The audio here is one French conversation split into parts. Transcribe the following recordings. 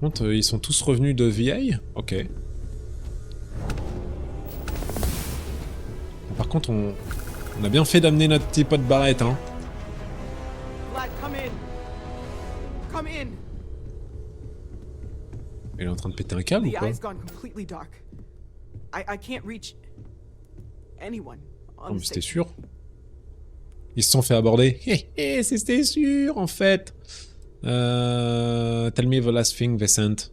contre, ils sont tous revenus de VA. Ok. Par contre, on a bien fait d'amener notre petit pote Barrett, hein. Il est en train de péter un câble ou quoi? Non mais c'était sûr. Ils se sont fait aborder. Hé hé, c'était sûr en fait. Tell me the last thing they sent.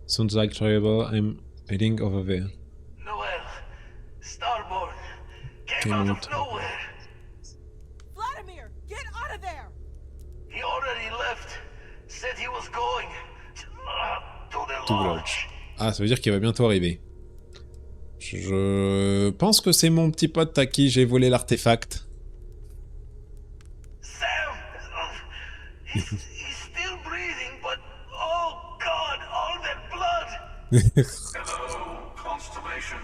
Sounds like trouble. I'm heading over there. Noel, Starborn, came out of nowhere. Vladimir, get out of there! He already left. Said he was going to the To lodge. Ah, ça veut dire qu'il va bientôt arriver. Je pense que c'est mon petit pote à qui j'ai volé l'artefact. Sam, he's still breathing, but oh God, all that blood. Hello, Constellation.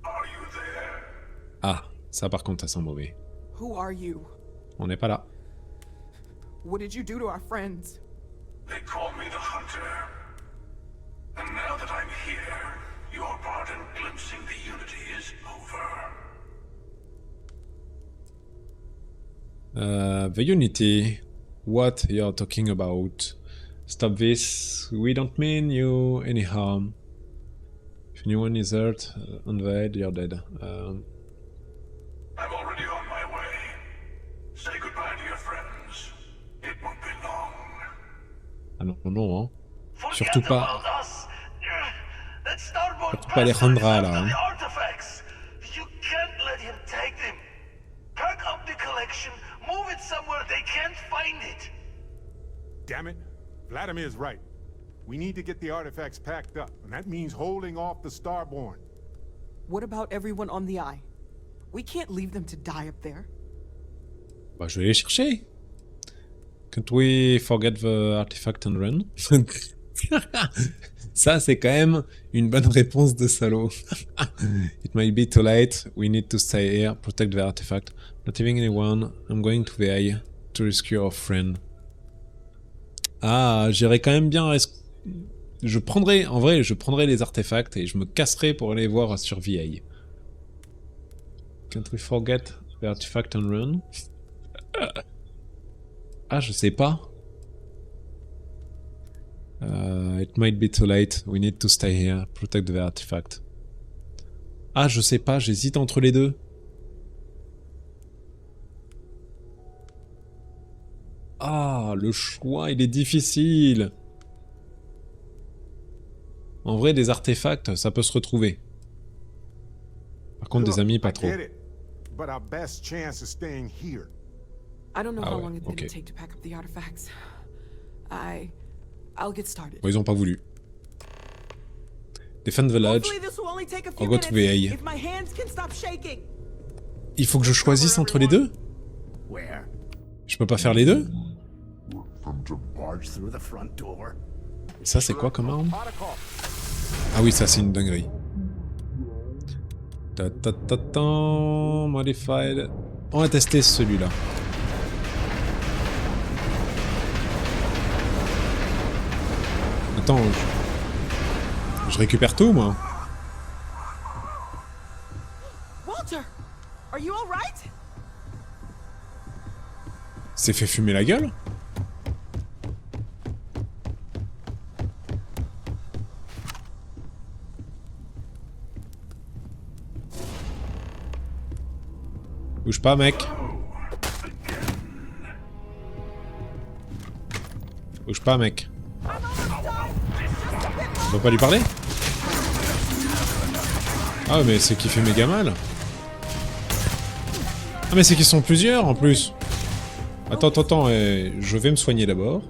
Are you there? Ah, ça par contre, ça sent mauvais. Who are you? On n'est pas là. What did you do to our friends? They call me the Hunter. And now that I'm here, your part in glimpsing the Unity is over. The Unity. What you're talking about? Stop this. We don't mean you any harm. If anyone is hurt on the head, you're dead. I'm already on my way. Say goodbye to your friends. It won't be long. Ah non, non, hein. Forget Surtout pas. about us. That Starborn Surtout pas les Randra, là, bastard is hein. after the artifacts. You can't let him take them. Pack up the collection, move it somewhere they can't find it. Damn it. Vladimir's right. We need to get the artifacts packed up, and that means holding off the Starborn. What about everyone on the Eye? We can't leave them to die up there. Bah, je vais les chercher. Can't we forget the artifact and run? Ça, c'est quand même une bonne réponse de salaud. It might be too late. We need to stay here, protect the artifact. Not leaving anyone. I'm going to the eye to rescue our friend. Ah, j'irais quand même bien... Je prendrais... En vrai, je prendrais les artefacts et je me casserais pour aller voir sur VA. Can't we forget the artifact and run? Ah, je sais pas. It might be too late. We need to stay here. Protect the artifact. Ah, je sais pas. J'hésite entre les deux. Ah, le choix, il est difficile. En vrai, des artefacts, ça peut se retrouver. Par contre, des amis, pas trop. But our best chance is staying here. I don't know Ah how ouais, long it's ok. gonna take to pack up the artifacts. I'll get started. Bon, ils ont pas voulu. Defend the lodge. Hopefully this will only take a I'll few go to minutes VA. if my hands can stop shaking. Il faut que je choisisse entre les deux? Je peux pas faire les deux? Ça, c'est quoi comme arme? Ah oui, ça, c'est une dinguerie. Ta-ta-ta-ta, modified. On va tester celui-là. Attends, je récupère tout, moi. Walter, are you all right? C'est fait fumer la gueule? Bouge pas, mec. Bouge pas, mec. On peut pas lui parler? Ah, mais c'est qu'il fait méga mal. Ah, mais c'est qu'ils sont plusieurs, en plus. Attends, je vais me soigner d'abord.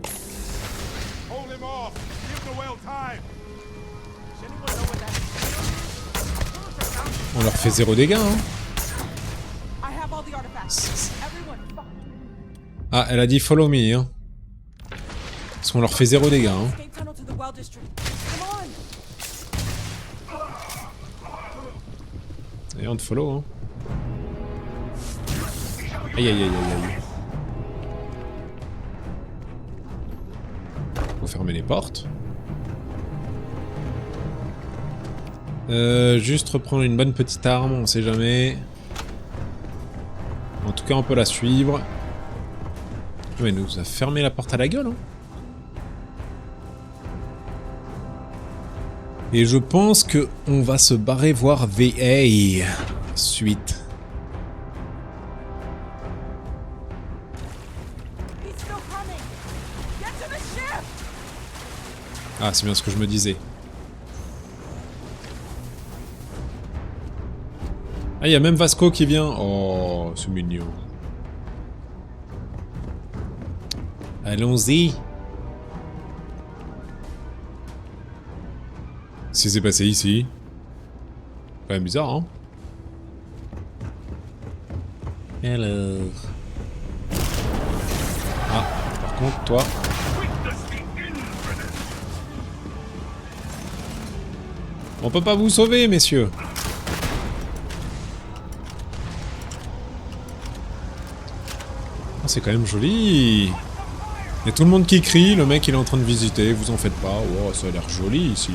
On leur fait 0 dégâts, hein. Ah, elle a dit follow me, hein. Parce qu'on leur fait 0 dégâts, hein. Et on te follow, hein. Aïe aïe aïe aïe aïe. Faut fermer les portes. Juste reprendre une bonne petite arme, on sait jamais. En tout cas, on peut la suivre. Mais il nous a fermé la porte à la gueule, hein. Et je pense que on va se barrer voir VA. Suite. Ah, c'est bien ce que je me disais. Ah, il y a même Vasco qui vient. Oh, c'est mignon. Allons-y. Qu'est-ce qui s'est passé ici? Quand même bizarre, hein? Alors... Ah, par contre, toi... On peut pas vous sauver, messieurs. Oh, c'est quand même joli. Il y a tout le monde qui crie, le mec il est en train de visiter, vous en faites pas. Oh, ça a l'air joli ici.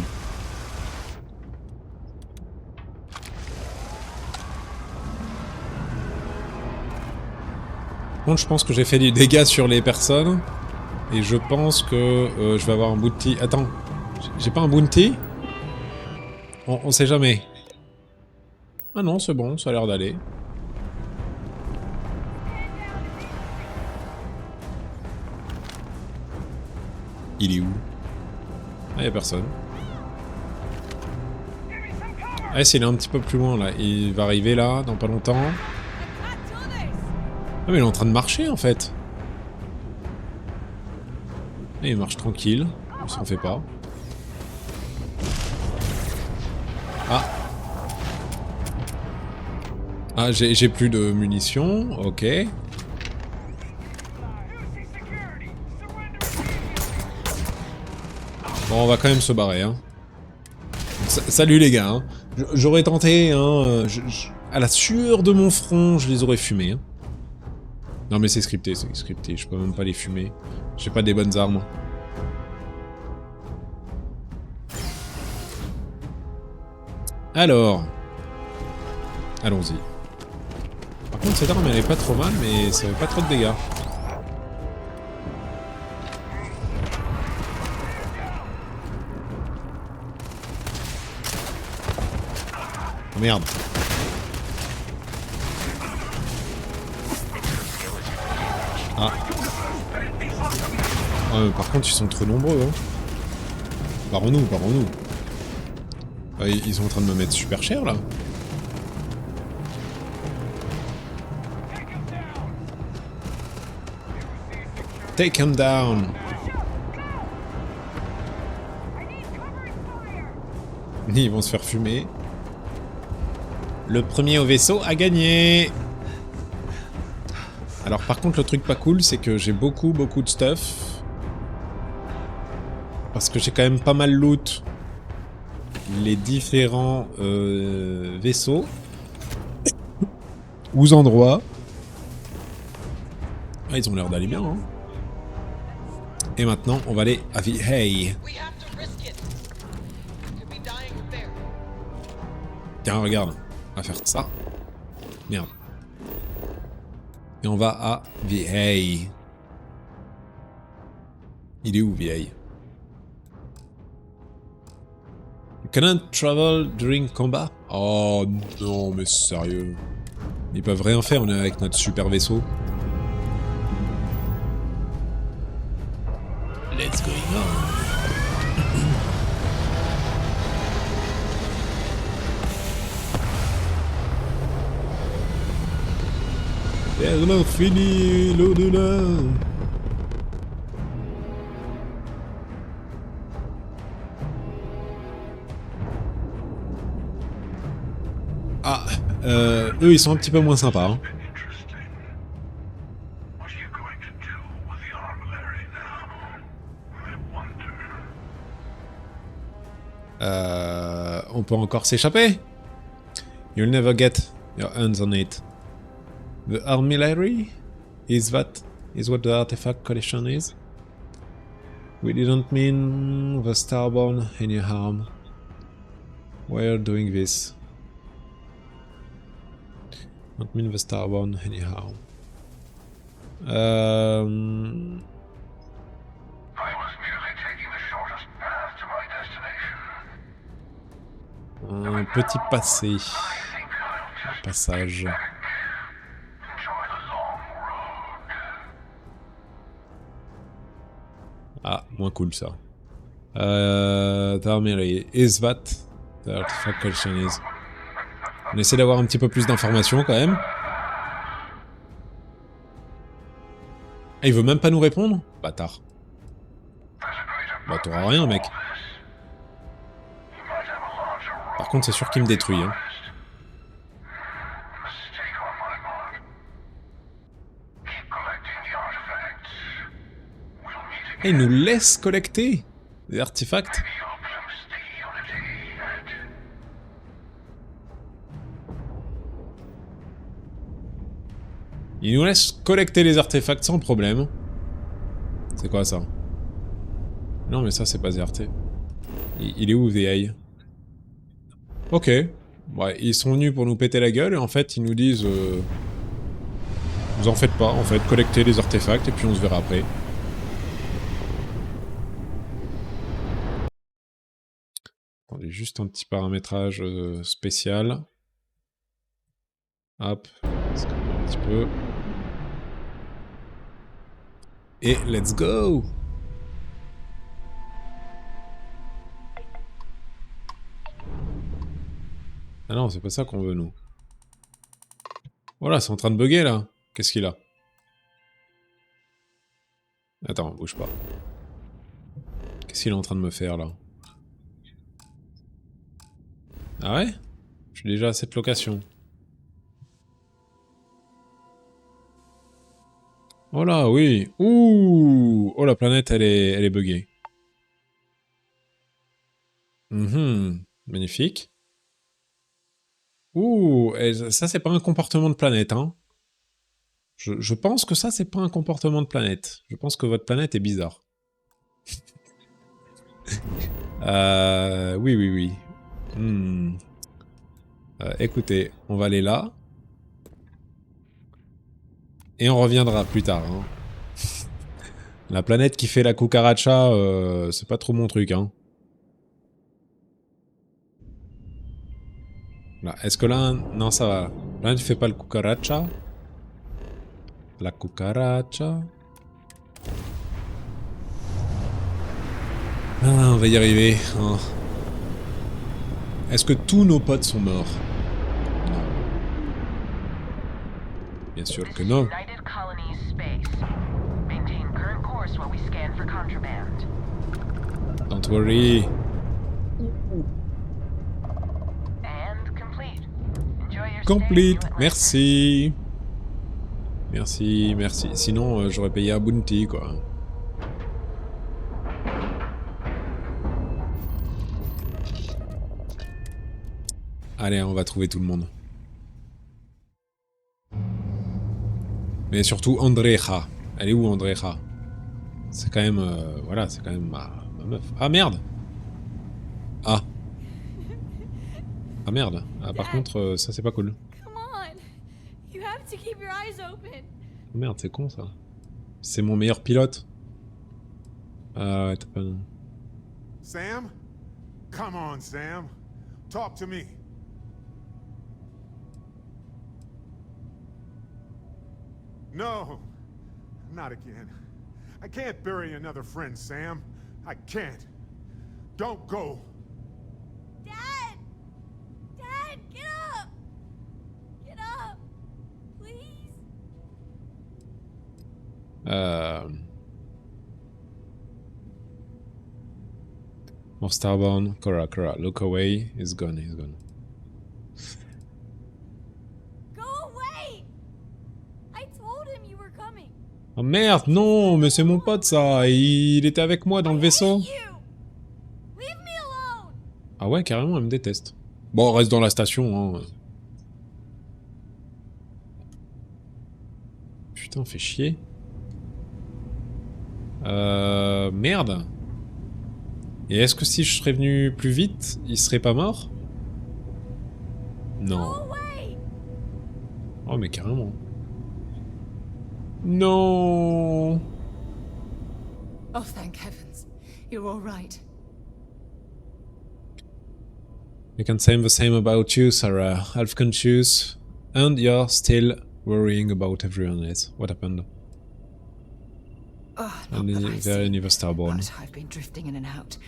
Bon, je pense que j'ai fait du dégât sur les personnes. Et je pense que je vais avoir un bounty. Attends, j'ai pas un bounty? On sait jamais. Ah non, c'est bon, ça a l'air d'aller. Il est où? Ah, y'a personne. Ah, s'il est un petit peu plus loin là. Il va arriver là, dans pas longtemps. Ah, mais il est en train de marcher en fait. Et il marche tranquille. Il s'en fait pas. Ah. Ah, j'ai plus de munitions. Ok. Bon, on va quand même se barrer, hein. Salut les gars, hein. J'aurais tenté, hein. À la sueur de mon front, je les aurais fumés, hein. Non mais c'est scripté, je peux même pas les fumer. J'ai pas des bonnes armes. Alors... Allons-y. Par contre cette arme elle est pas trop mal, mais ça fait pas trop de dégâts. Oh merde. Ah. Par contre, ils sont trop nombreux, hein. Barrons-nous, barrons-nous. Ils sont en train de me mettre super cher, là. Take him down. Ils vont se faire fumer. Le premier au vaisseau a gagné. Alors par contre le truc pas cool c'est que j'ai beaucoup de stuff. Parce que j'ai quand même pas mal loot les différents vaisseaux. Ou endroits. Ah ils ont l'air d'aller bien hein. Et maintenant on va aller à Hey. Tiens regarde. On va faire ça. Merde. Et on va à VA. Il est où VA? You cannot travel during combat? Oh non mais sérieux. Ils peuvent rien faire, on est avec notre super vaisseau. Let's go on. Vers l'infini, l'au-delà. Ah, eux ils sont un petit peu moins sympas. Hein. On peut encore s'échapper. You'll never get your hands on it. The armillary? Is what the artifact collection is? We didn't mean the Starborn any harm. We're doing this. Don't mean the Starborn anyhow. I was merely taking the shortest path to my destination. Un petit passé. I think I'll just Passage. enjoy the long road. Ah, moins cool ça. Terminé. Is that the artifact collection is? On essaie d'avoir un petit peu plus d'informations quand même. Ah, il veut même pas nous répondre? Bâtard. Bah t'auras rien mec. Par contre c'est sûr qu'il me détruit hein. Mistake on my part. Keep collecting the artifacts. We'll meet Ah, again. il nous laisse collecter des artefacts. You'll glimpse the unity and Il nous laisse collecter les artefacts sans problème. C'est quoi ça? Non mais ça c'est pas ZRT. Il est où VI? Ok. Ouais, ils sont venus pour nous péter la gueule et en fait ils nous disent vous en faites pas en fait, collectez les artefacts et puis on se verra après. Attendez, juste un petit paramétrage spécial. Hop, c'est quand même un petit peu. Et let's go! Ah non, c'est pas ça qu'on veut, nous. Voilà, c'est en train de bugger, là. Qu'est-ce qu'il a? Attends, bouge pas. Qu'est-ce qu'il est en train de me faire, là? Ah ouais? Je suis déjà à cette location. Oh là, oui. Ouh! Oh, la planète, elle est buggée. Magnifique. Ouh, et ça c'est pas un comportement de planète, hein. Je pense que ça c'est pas un comportement de planète. Je pense que votre planète est bizarre. Oui, oui, oui. Écoutez, on va aller là. Et on reviendra plus tard, hein. La planète qui fait la cucaracha, c'est pas trop mon truc, hein. Là, est-ce que là... Non, ça va. Là, tu fais pas le cucaracha. La cucaracha. Ah, on va y arriver. Hein. Est-ce que tous nos potes sont morts? Non. Bien sûr que non. United Colonies space. Maintain current course while we scan for contraband. Don't worry. And complete. Enjoy your Complete. stay, Merci. Merci, merci. Sinon, j'aurais payé un bounty, quoi. Allez, on va trouver tout le monde. Mais surtout Andreja. Elle est où Andreja? C'est quand même... voilà, c'est quand même ma meuf. Ah merde! Ah. Ah merde. Ah, par contre, ça c'est pas cool. Come on. You have to keep your eyes open. Oh, merde, c'est con ça. C'est mon meilleur pilote. Ah ouais, t'as pas... Sam? Come on, Sam. Talk to me. No, not again. I can't bury another friend, Sam. I can't. Don't go. Dad! Dad, get up! Get up! Please? More Starborn, Cora, look away, he's gone, he's gone. Go away! I told him you were coming. Oh merde, non, mais c'est mon pote ça, il était avec moi dans le vaisseau. You! Leave me alone! Ah ouais, carrément, elle me déteste. Bon, reste dans la station, hein. Putain, fait chier. Merde. Et est-ce que si je serais venu plus vite, il serait pas mort? Non. away! Oh, mais carrément. Non. Oh, thank heavens. You're all right. I can say the same about you, Sarah. Half conscious, and you're still worrying about everyone else. What happened? Oh, not And that I've very seen, never Starborn. but I've been drifting in and out.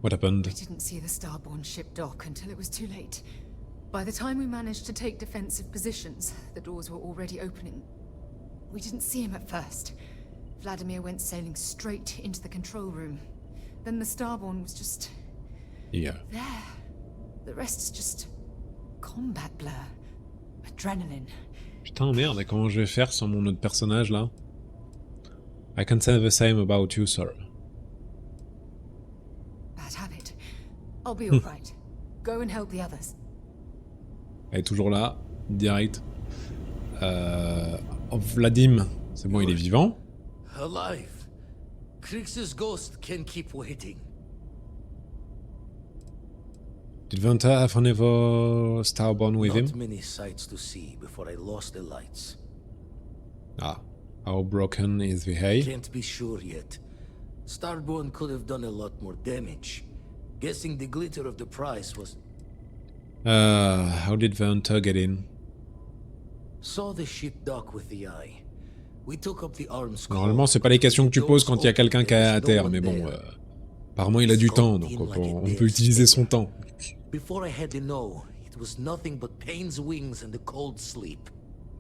What happened? We didn't see the Starborn ship dock until it was too late. By the time we managed to take defensive positions, the doors were already opening. We didn't see him at first. Vladimir went sailing straight into the control room. Then the Starborn was just... Yeah. there. The rest is just... combat blur. Adrenaline. Putain, merde, et comment je vais faire sans mon autre personnage, là? I can say the same about you, Sarah. Bad habit. I'll be alright. Go and help the others. Elle est toujours là, direct. Oh, Vladim, c'est bon, il est vivant. Alive. Krix's ghost can keep waiting. Did Vanta have another Starborn with Not him? many sights to see before I lost the lights. Ah, how broken is the hay? Can't be sure yet. Starborn could have done a lot more damage. Guessing the glitter of the prize was... How did Vanta get in? Saw the ship dock with the eye. We took up the arms. Normalement, c'est pas les questions que tu poses quand il y a quelqu'un qui est à terre, mais bon, apparemment il a du temps, donc on peut utiliser son temps. Before I had to know, it was nothing but pain's wings and the cold sleep.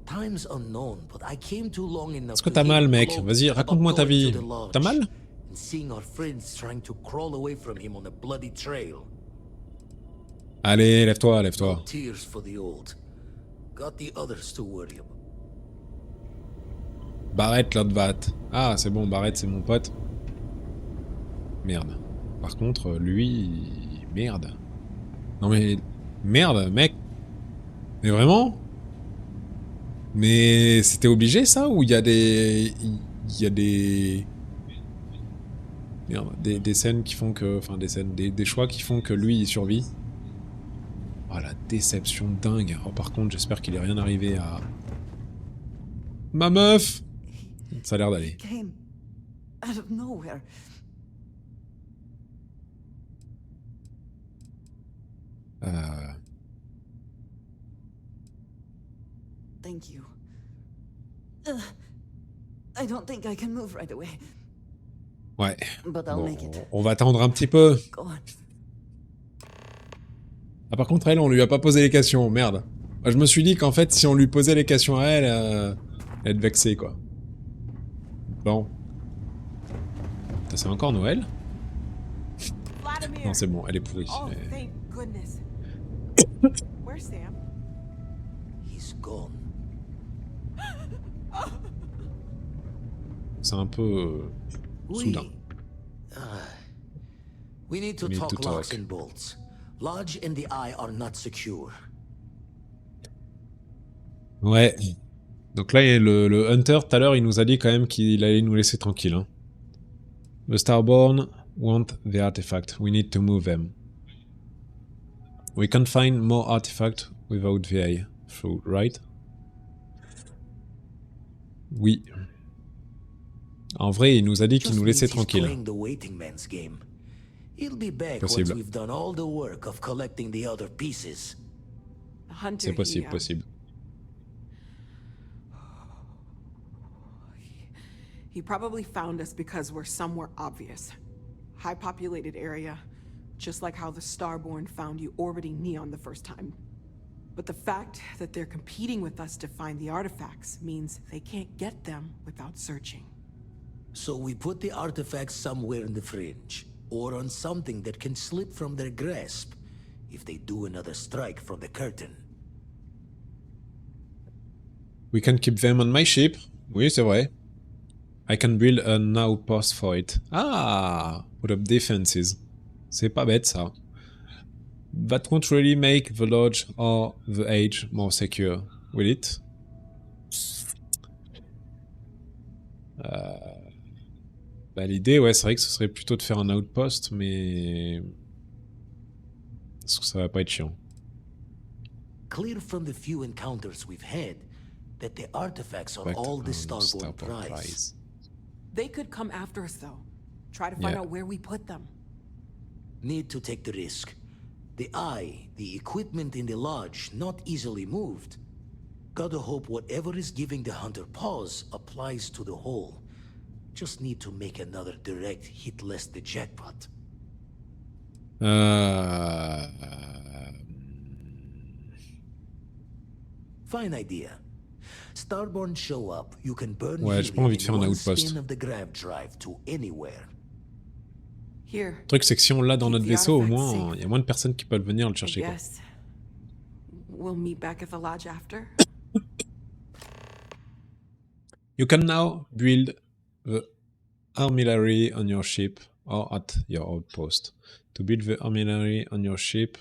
Times unknown, but I came too long enough. Est-ce que t'as mal, mec? Vas-y, raconte-moi ta vie. T'as mal? And seeing our friends trying to crawl away from him on a bloody trail. Allez, lève-toi, lève-toi. No tears for the old. Got the others to worry about. Barrett, l'autre vat. Ah, c'est bon, Barrett, c'est mon pote. Merde. Par contre, lui... Merde. Non mais... Merde, mec. Mais vraiment? Mais c'était obligé, ça? Ou il y a des... Il y a des... Merde, des scènes qui font que... Enfin, des scènes... Des choix qui font que lui, il survit. Oh, la déception dingue. Oh, par contre, j'espère qu'il est rien arrivé à... Ma meuf! Ça a l'air d'aller. Came out of nowhere. Thank you. I don't think I can move right away. Ouais. But I'll Bon, make it. on va attendre un petit peu. Go on. Ah, par contre, elle, on lui a pas posé les questions. Merde. Moi, je me suis dit qu'en fait, si on lui posait les questions à elle, elle être vexée, quoi. Bon. Putain, c'est encore Noël? Vladimir. Non, c'est bon, elle est pourrie. Oh, thank goodness. Where's Sam? He's gone. C'est un peu... soudain. We need to We need talk to locks talk. and bolts. Lodge and the Eye are not secure. Ouais. Donc là, le Hunter, tout à l'heure, il nous a dit quand même qu'il allait nous laisser tranquille. Hein. The Starborn want the artifact. We need to move them. We can find more artifacts without the eye. Through, right? Oui. En vrai, il nous a dit qu'il nous laissait tranquille. Possible. C'est possible, possible. He probably found us because we're somewhere obvious. High populated area, just like how the Starborn found you orbiting Neon the first time. But the fact that they're competing with us to find the artifacts means they can't get them without searching. So we put the artifacts somewhere in the fringe, or on something that can slip from their grasp, if they do another strike from the curtain. We can keep them on my ship. Oui, c'est vrai. I can build an outpost for it. Ah! Put up defenses. C'est pas bête, ça. That won't really make the lodge or the age more secure, will it? Bah, l'idée, ouais, c'est vrai que ce serait plutôt de faire un outpost, mais... Est-ce que ça va pas être chiant? clear from the few encounters we've had that the artifacts are all the Starborn prize. They could come after us, though. Try to find Yeah. out where we put them. Need to take the risk. The eye, the equipment in the lodge, not easily moved. Gotta hope whatever is giving the hunter pause applies to the whole. Just need to make another direct hit less the jackpot. Fine idea. Starborn show up, you can burn Ouais, j'ai pas envie de faire un one outpost. spin of the grav drive to anywhere. Here, Le truc, c'est que si on l'a dans Keep notre the vaisseau, au artifacts moins, safe. il y a moins de personnes qui peuvent venir le I chercher. Quoi. guess. We'll meet back at the lodge after. You can now build the artillery on your ship or at your outpost. To build the artillery on your ship,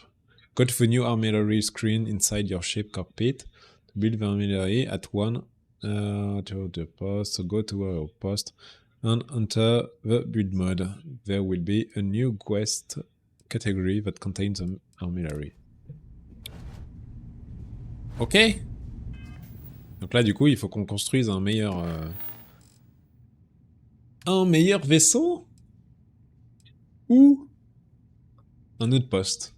go to the new artillery screen inside your ship cockpit. To build the artillery at one to the post, so go to our post and enter the build mode. There will be a new quest category that contains an artillery. Ok. Donc là, du coup, il faut qu'on construise un meilleur vaisseau ou un autre poste.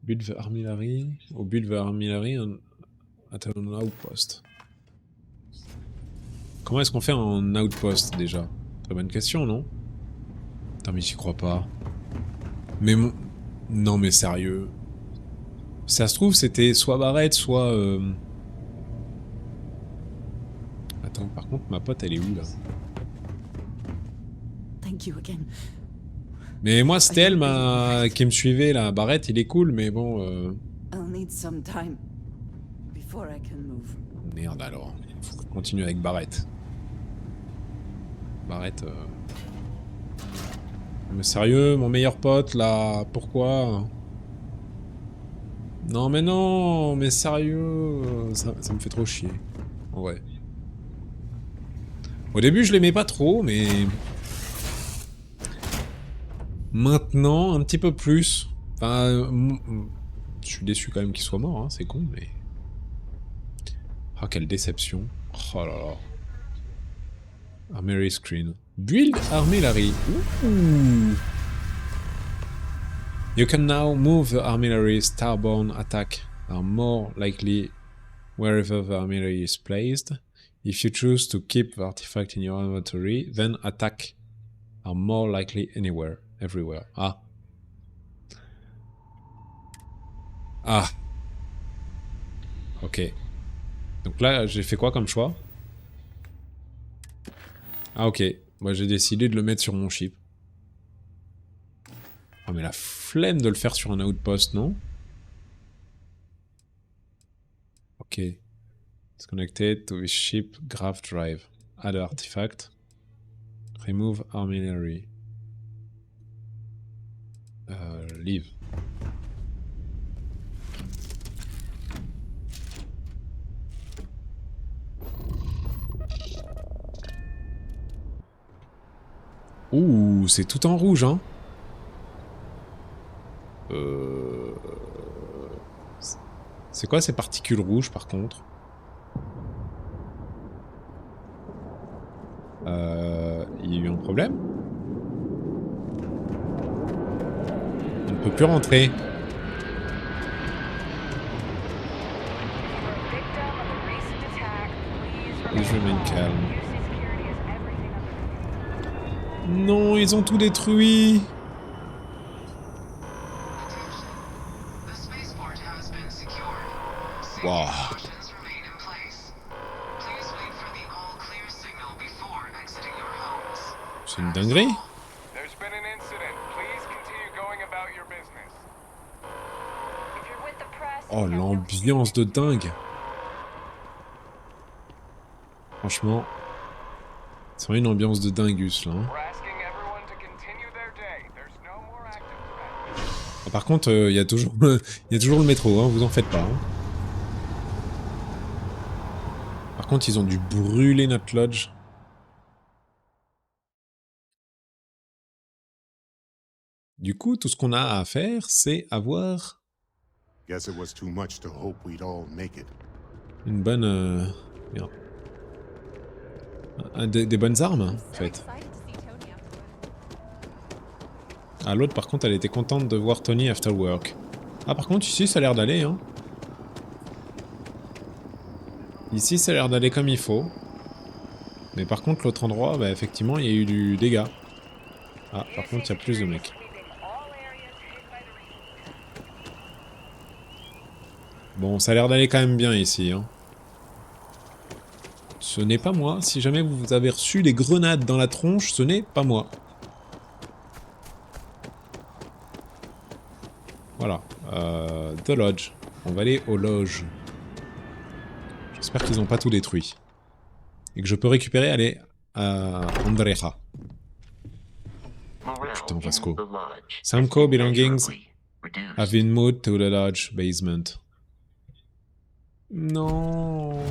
Build the artillery ou build the artillery at an outpost. Comment est-ce qu'on fait un outpost déjà? Très bonne question, non? Putain, mais j'y crois pas. Mais mon... Non, mais sérieux. Ça se trouve, c'était soit Barrett, soit... Attends, par contre, ma pote, elle est où, là? Thank you again. Mais moi, c'était elle qui me suivait, là. Barrett, il est cool, mais bon... I'll need some time before I can move. Merde, alors. Il faut qu'on continue avec Barrett. Barrett... Mais sérieux, mon meilleur pote, là, pourquoi? Non, mais sérieux, ça me fait trop chier. En vrai. Au début, je l'aimais pas trop, mais... Maintenant, un petit peu plus. Enfin, je suis déçu quand même qu'il soit mort, hein, c'est con, mais... Ah, quelle déception. Oh là là. Armory screen. Build artillery. Ouh. You can now move the artillery. Starborn attack are more likely wherever the artillery is placed. If you choose to keep the artifact in your inventory, then attack are more likely everywhere. Ah. Ah. Ok. Donc là, j'ai fait quoi comme choix? Ah ok. Moi j'ai décidé de le mettre sur mon ship. Oh mais la flemme de le faire sur un outpost, non? Ok. It's connected to the ship grav drive. Add artifact. Remove artillery. Leave. Ouh, c'est tout en rouge, hein. C'est quoi ces particules rouges, par contre? Il y a eu un problème? On ne peut plus rentrer. Please remain calm. Non, ils ont tout détruit. Wow. C'est une dinguerie. Oh, l'ambiance de dingue. Franchement, c'est vraiment une ambiance de dingus là. Hein. Ah, par contre, il y a toujours le métro, hein, vous en faites pas. Hein. Par contre, ils ont dû brûler notre lodge. Du coup, tout ce qu'on a à faire, c'est avoir Guess it was too much to hope we'd all make it. Une bonne... Merde. Des bonnes armes, hein, en fait. Ah, l'autre, par contre, elle était contente de voir Tony after work. Ah, par contre, ici, ça a l'air d'aller, hein. Ici, ça a l'air d'aller comme il faut. Mais par contre, l'autre endroit, bah, effectivement, il y a eu du dégât. Ah, par contre, il y a plus de mecs. Bon, ça a l'air d'aller quand même bien ici, hein. Ce n'est pas moi. Si jamais vous avez reçu des grenades dans la tronche, ce n'est pas moi. Voilà. The Lodge. On va aller aux loges. J'espère qu'ils n'ont pas tout détruit. Et que je peux récupérer, aller à Andreja. Putain, Vasco. Some core belongings have been moved to the lodge basement. Non.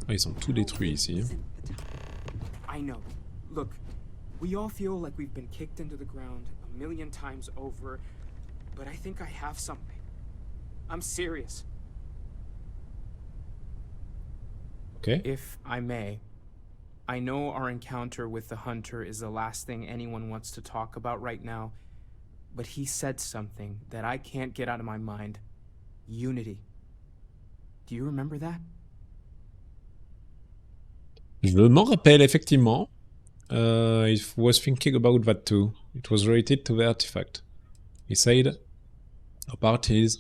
Ah, ils sont tout détruits ici. I know. Look, we all feel like we've been kicked into the ground a million times over, but I think I have something. I'm serious. Okay. If I may, I know our encounter with the hunter is the last thing anyone wants to talk about right now, but he said something that I can't get out of my mind. Unity. Do you remember that? Je m'en rappelle, effectivement. I was thinking about that too. It was related to the artifact. He said, our parties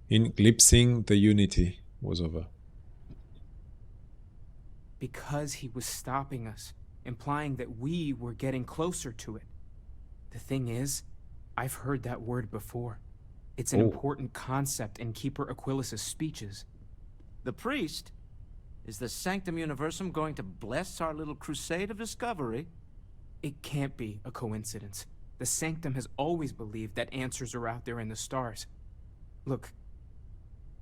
in glimpsing the unity was over. Because he was stopping us, implying that we were getting closer to it. The thing is, I've heard that word before. It's an important concept in Keeper Aquilas's speeches. The priest? Is the Sanctum Universum going to bless our little crusade of discovery? It can't be a coincidence. The Sanctum has always believed that answers are out there in the stars. Look,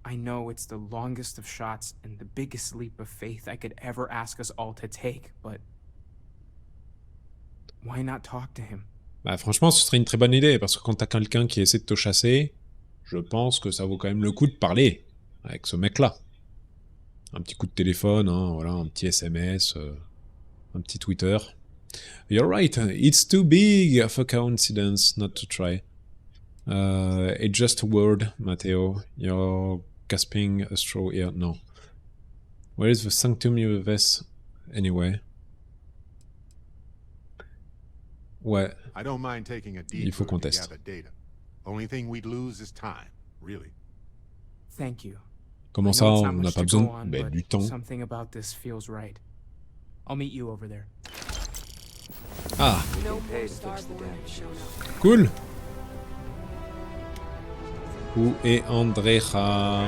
I know it's the longest of shots and the biggest leap of faith I could ever ask us all to take, but why not talk to him? Bah franchement, ce serait une très bonne idée, parce que quand t'as quelqu'un qui essaie de te chasser, je pense que ça vaut quand même le coup de parler avec ce mec-là. Un petit coup de téléphone, hein, voilà, un petit SMS, un petit Twitter. You're right, it's too big of a coincidence not to try. It's just a word, Matteo. You're gasping a straw here. No. Where is the Sanctum Universe anyway? Ouais. I don't mind taking a deep Il faut qu'on teste. data. Only thing we'd lose is time, really. Thank you. Comment ça, on n'a pas besoin du temps? Something about this feels right. I'll meet you over there. Ah. Cool. Où est Andreja?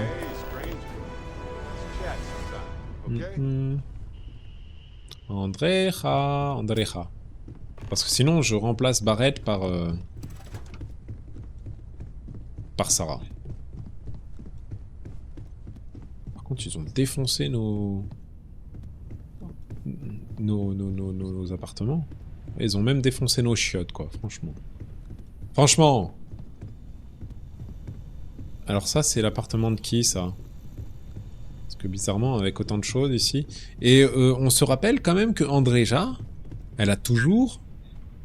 Andreja. Parce que sinon, je remplace Barrett par Sarah. Par contre, ils ont défoncé nos appartements. Ils ont même défoncé nos chiottes, quoi, franchement. Franchement. Alors ça, c'est l'appartement de qui, ça? Parce que bizarrement, avec autant de choses ici... Et on se rappelle quand même que Andreja, elle a toujours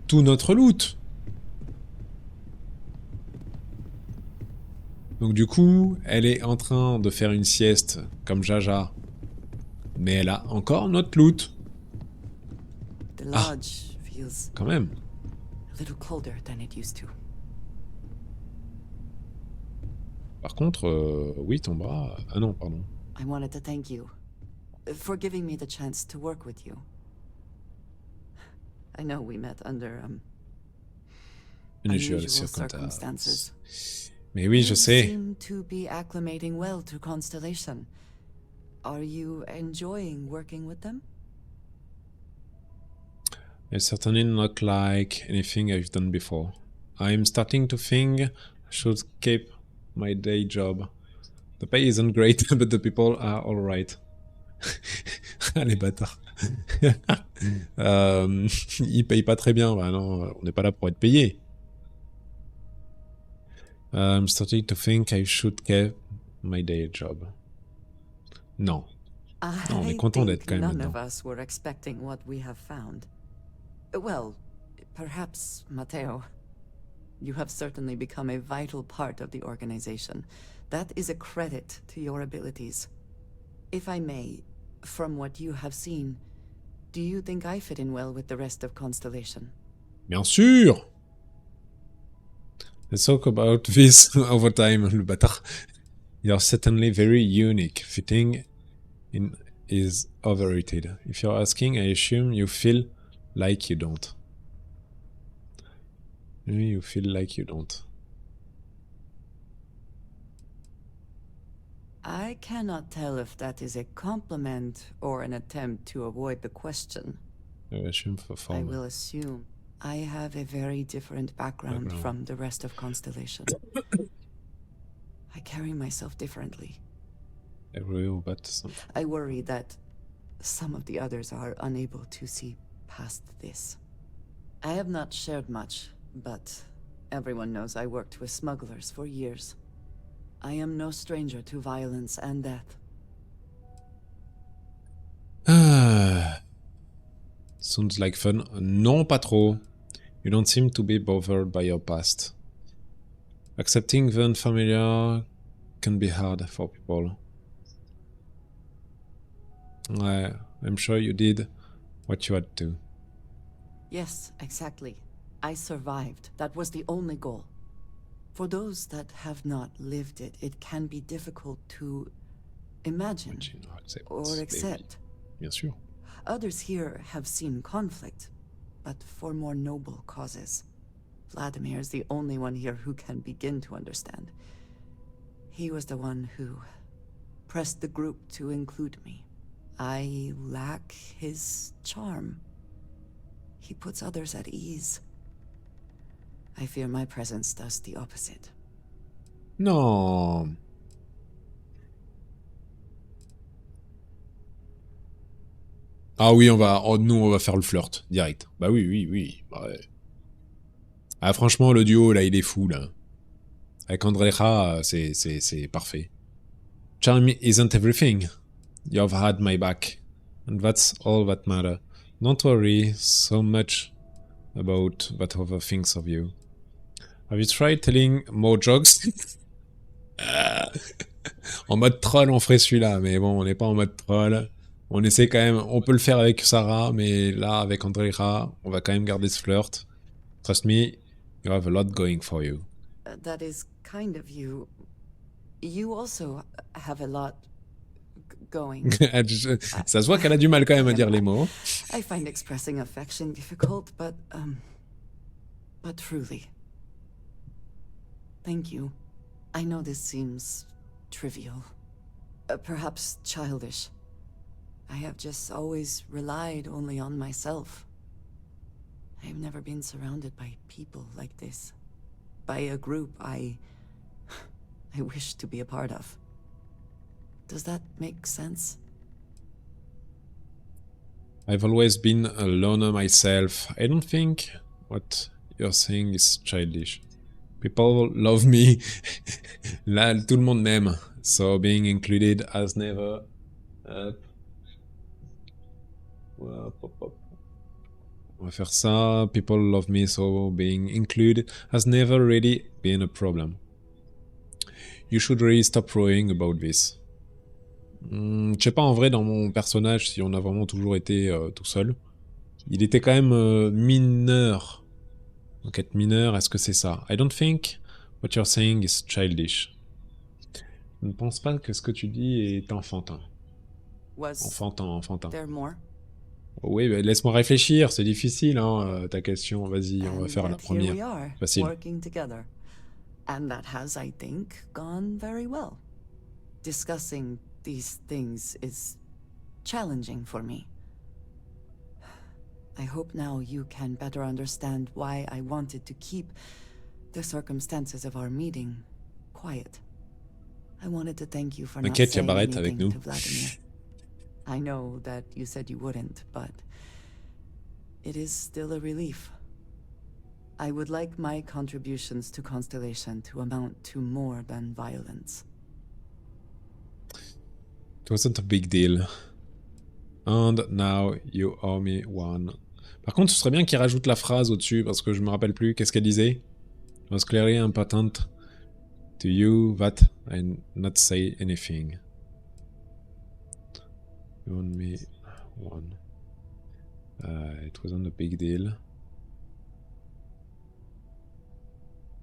tout notre loot. Donc du coup, elle est en train de faire une sieste, comme Jaja. Mais elle a encore notre loot. Ah, quand même. Par contre, oui, ton bras... Ah non, pardon. I wanted to thank you for giving me the chance to work with you. I know we met under unusual circumstances. Mais oui, je sais. You seem to be acclimating well to Constellation. Are you enjoying working with them? It's certainly not like anything I've done before. I'm starting to think I should keep my day job. The pay isn't great, but the people are alright. Ah, les bâtards. Il paye pas très bien. Bah non, on n'est pas là pour être payé. I'm starting to think I should keep my day job. Non. Non, on est I content d'être think quand même none là-dedans. of us were expecting what we have found. Well, perhaps Matteo. You have certainly become a vital part of the organization. That is a credit to your abilities. If I may, from what you have seen, do you think I fit in well with the rest of Constellation? Bien sûr! Let's talk about this over time, le bâtard. You're certainly very unique. Fitting in is overrated. If you're asking, I assume you feel like you don't. Maybe you feel like you don't. I cannot tell if that is a compliment or an attempt to avoid the question. I assume for I form. will assume. I have a very different background from the rest of Constellation. I carry myself differently. Everywhere but some. I worry that some of the others are unable to see past this. I have not shared much, but everyone knows I worked with smugglers for years. I am no stranger to violence and death. Ah. Sounds like fun. Non, pas trop. You don't seem to be bothered by your past. Accepting the unfamiliar can be hard for people. Ouais, I'm sure you did what you had to. Yes, exactly. I survived. That was the only goal. For those that have not lived it, it can be difficult to imagine or accept. Bien sûr. Others here have seen conflict, but for more noble causes. Vladimir is the only one here who can begin to understand. He was the one who pressed the group to include me. I lack his charm. He puts others at ease. I fear my presence does the opposite. Non. Ah oui, nous on va faire le flirt direct. Bah oui. Bah ouais. Ah franchement le duo là il est fou là. Avec Andrea c'est parfait. Charm isn't everything. You've had my back, and that's all that matters. Don't worry so much about what other thinks of you. Have you tried telling more jokes? En mode troll, on ferait celui-là, mais bon, on n'est pas en mode troll. On essaie quand même, on peut le faire avec Sarah, mais là, avec Andrea, on va quand même garder ce flirt. Trust me, you have a lot going for you. That is kind of you. You also have a lot going. Ça se voit qu'elle a du mal quand même à dire les mots. I find expressing affection difficult, but truly. Thank you. I know this seems trivial. Perhaps childish. I have just always relied only on myself. I have never been surrounded by people like this. By a group I wish to be a part of. Does that make sense? I've always been a loner myself. I don't think what you're saying is childish. People love me. Là, tout le monde m'aime. So being included has never... On va faire ça. People love me, so being included has never really been a problem. You should really stop worrying about this. Je sais pas en vrai dans mon personnage si on a vraiment toujours été tout seul. Il était quand même mineur. Donc être mineur, est-ce que c'est ça? I don't think what you're saying is childish. Je ne pense pas que ce que tu dis est enfantin. Enfantin. Oui, mais laisse-moi réfléchir, c'est difficile hein, ta question. Vas-y, on va faire la première. Facile. And that has, I think, gone very well. Discussing these things is challenging for me. I hope now you can better understand why I wanted to keep the circumstances of our meeting quiet. I wanted to thank you for not saying anything to Vladimir. I know that you said you wouldn't, but it is still a relief. I would like my contributions to Constellation to amount to more than violence. It wasn't a big deal. And now you owe me one. Par contre, ce serait bien qu'il rajoute la phrase au-dessus, parce que je me rappelle plus. Qu'est-ce qu'elle disait? It was clearly important to you that I not say anything. You owe me one. It wasn't a big deal.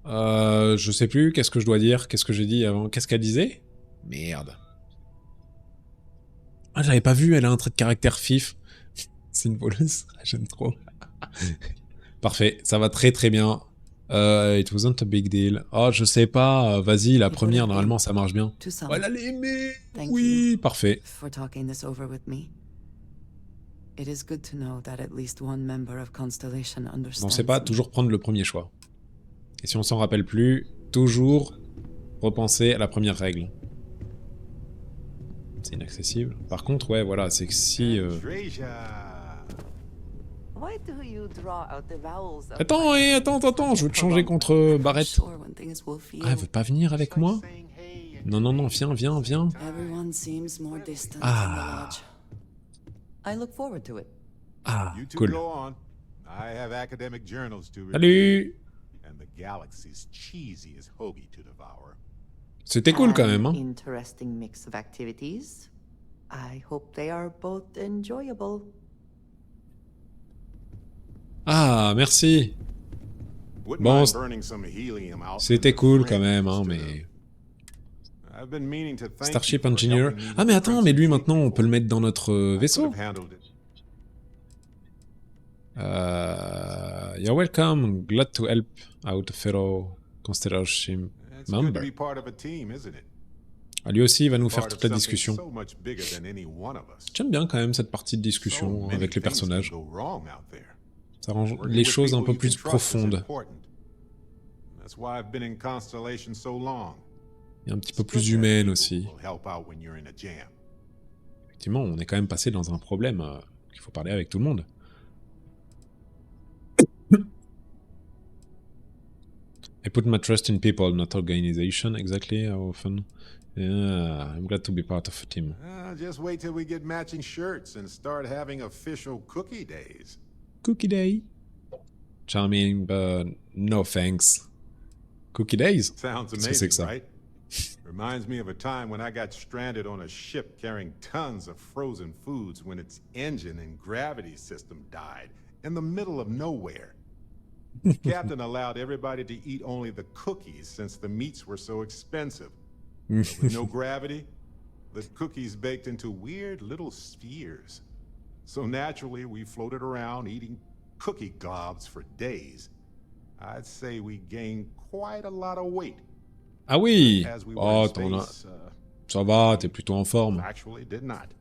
Je sais plus, qu'est-ce que je dois dire? Qu'est-ce que j'ai dit avant? Qu'est-ce qu'elle disait? Merde. Ah, j'avais pas vu, elle a un trait de caractère fif. C'est une voleuse, j'aime trop. Parfait, ça va très très bien. It wasn't a big deal. Oh, je sais pas, vas-y, la première, normalement, ça marche bien. Oh, elle allait aimer. Oui, parfait. For talking this over with me. It is good to know that at least one member of Constellation understands. Bon, c'est pas toujours prendre le premier choix. Et si on s'en rappelle plus, toujours repenser à la première règle. C'est inaccessible. Par contre, ouais, voilà, c'est que si... Attends, attends, je veux te changer contre Barrett. Ah, elle veut pas venir avec moi? Non, non, non, viens. Ah. Ah, cool. Salut. C'était cool quand même, hein. Interesting mix of activities. I hope they are both enjoyable. Ah, merci. Bon, c'était cool quand même, hein, mais... Starship Engineer. Ah, mais attends, mais lui maintenant, on peut le mettre dans notre vaisseau. You're welcome. Glad to help out a fellow Constellation member. Ah, lui aussi, il va nous faire toute la discussion. J'aime bien quand même cette partie de discussion avec les personnages. Ça rend les choses un peu plus profondes. Et un petit peu plus humaines aussi. Effectivement, on est quand même passé dans un problème qu'il faut parler avec tout le monde. I put my trust in people, not organization. Exactly how often? Yeah, I'm glad to be part of a team. Just wait till we get matching shirts and start having official cookie days. Cookie day? Charming, but no thanks. Cookie days? Sounds amazing, right? Reminds me of a time when I got stranded on a ship carrying tons of frozen foods when its engine and gravity system died in the middle of nowhere. The captain allowed everybody to eat only the cookies since the meats were so expensive. But with no gravity, the cookies baked into weird little spheres. So naturally, we floated around eating cookie globs for days. I'd say we gained quite a lot of weight. Ah oui! Oh, t'en as... Ça va, t'es plutôt en forme. Actually did not.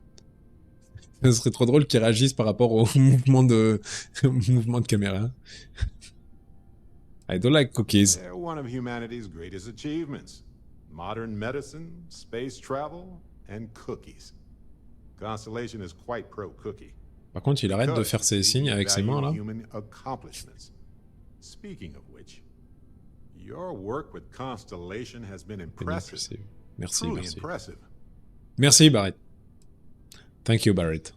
Ce serait trop drôle qu'ils réagissent par rapport au mouvement de caméra. I don't like cookies. They're one of humanity's greatest achievements. Modern medicine, space travel, and cookies. Constellation is quite pro-cookie. Par contre, il arrête de faire ses signes avec ses mains, là. Speaking of which, your work with Constellation has been impressive. Merci, Truly merci. Impressive. Merci, Barrett. Thank you, Barrett.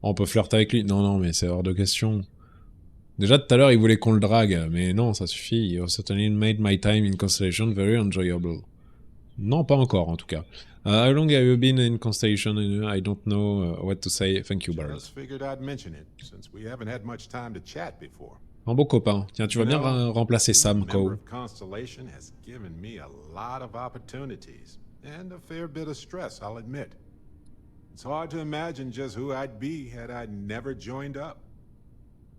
On peut flirter avec lui. Non, non, mais c'est hors de question. Déjà, tout à l'heure, il voulait qu'on le drague, mais non, ça suffit. You certainly made my time in Constellation very enjoyable. Non, pas encore, en tout cas. How long have you been in Constellation? I don't know what to say. Thank you, Barrett. Just figured I'd mention it, since we haven't had much time to chat before. Un beau copain. Tiens, tu vas bien remplacer Sam, Cole. Constellation has given me a lot of opportunities, and a fair bit of stress, I'll admit. It's hard to imagine just who I'd be had I never joined up.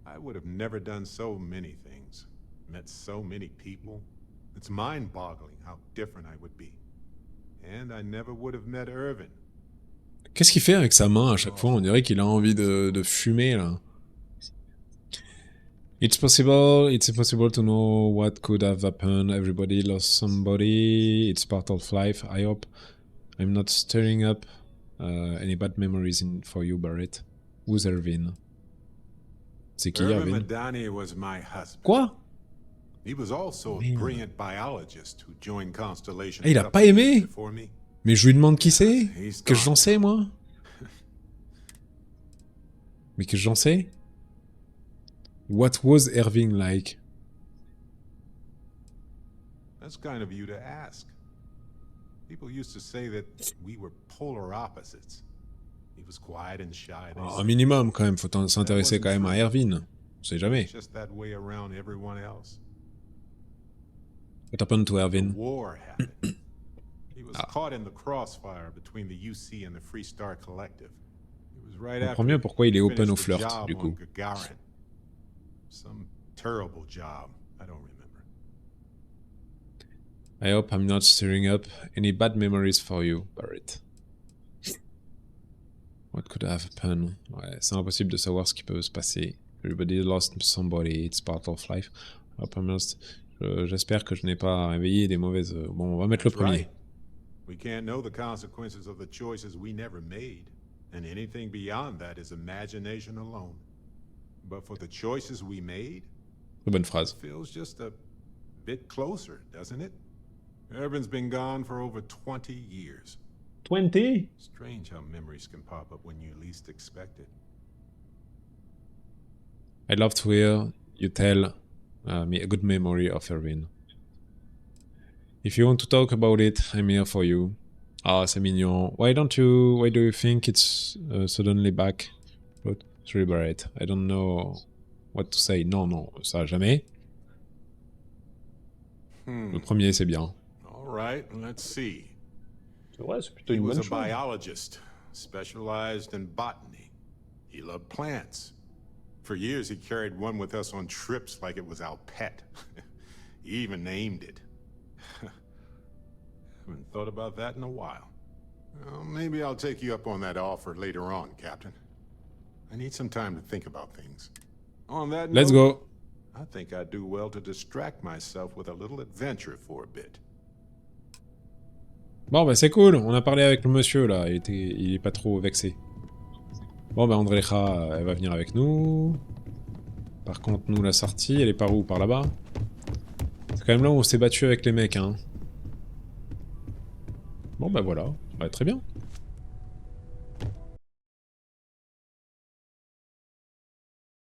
I would have never done so many things, met so many people. It's mind-boggling how different I would be. And I never would have met Irvin. Qu'est-ce qu'il fait avec sa main à chaque fois? On dirait qu'il a envie de fumer, là. It's impossible to know what could have happened. Everybody lost somebody. It's part of life. I hope I'm not stirring up Any bad memories for you, Barrett? Who's Irvin? C'est qui, Irvin Irvin? Madani was my husband. Quoi? He was also a brilliant biologist who joined Constellation. Ah, il a pas aimé? Mais je lui demande qui c'est? Que j'en sais, moi? Mais que j'en sais? What was Irving like? That's kind of you to ask. People used to say that we were polar opposites. He was quiet and shy. Un minimum, quand même. Faut s'intéresser quand même à Irvin. On sait jamais. Just that way around everyone else. What happened to Irvin? War happened. He was caught in the crossfire between the UC and the Free Star Collective. It was right Je comprends mieux pourquoi il est open au flirt, du coup. Some terrible job. I don't remember. I hope I'm not stirring up any bad memories for you, Barrett. What could have happened? Ouais, c'est impossible de savoir ce qui peut se passer. Everybody lost somebody, it's part of life. J'espère que je n'ai pas réveillé des mauvaises... Bon, on va mettre le premier. We can't know the consequences of the choices we never made, and anything beyond that is imagination alone. But for the choices we made, bonne phrase. It feels just a bit closer, doesn't it? Irvin's been gone for over 20 years. 20? Strange how memories can pop up when you least expect it. I'd love to hear you tell me a good memory of Irvin. If you want to talk about it, I'm here for you. Ah, c'est mignon. Why do you think it's suddenly back? But sorry, Barrett, I don't know what to say. Non, ça jamais. Le premier, c'est bien. All right, let's see. Ouais, c'est plutôt He une was bonne a chose. biologist, specialized in botany. He loved plants. For years, he carried one with us on trips like it was our pet. He even named it. Haven't thought about that in a while. Well, maybe I'll take you up on that offer later on, Captain. I need some time to think about things. On that Let's note, go. I think I'd do well to distract myself with a little adventure for a bit. Bon, bah c'est cool, on a parlé avec le monsieur là, il est pas trop vexé. Bon, bah Andreja, elle va venir avec nous. Par contre, nous, la sortie, elle est par où? Par là-bas? C'est quand même là où on s'est battu avec les mecs, hein. Bon, bah voilà, bah, très bien.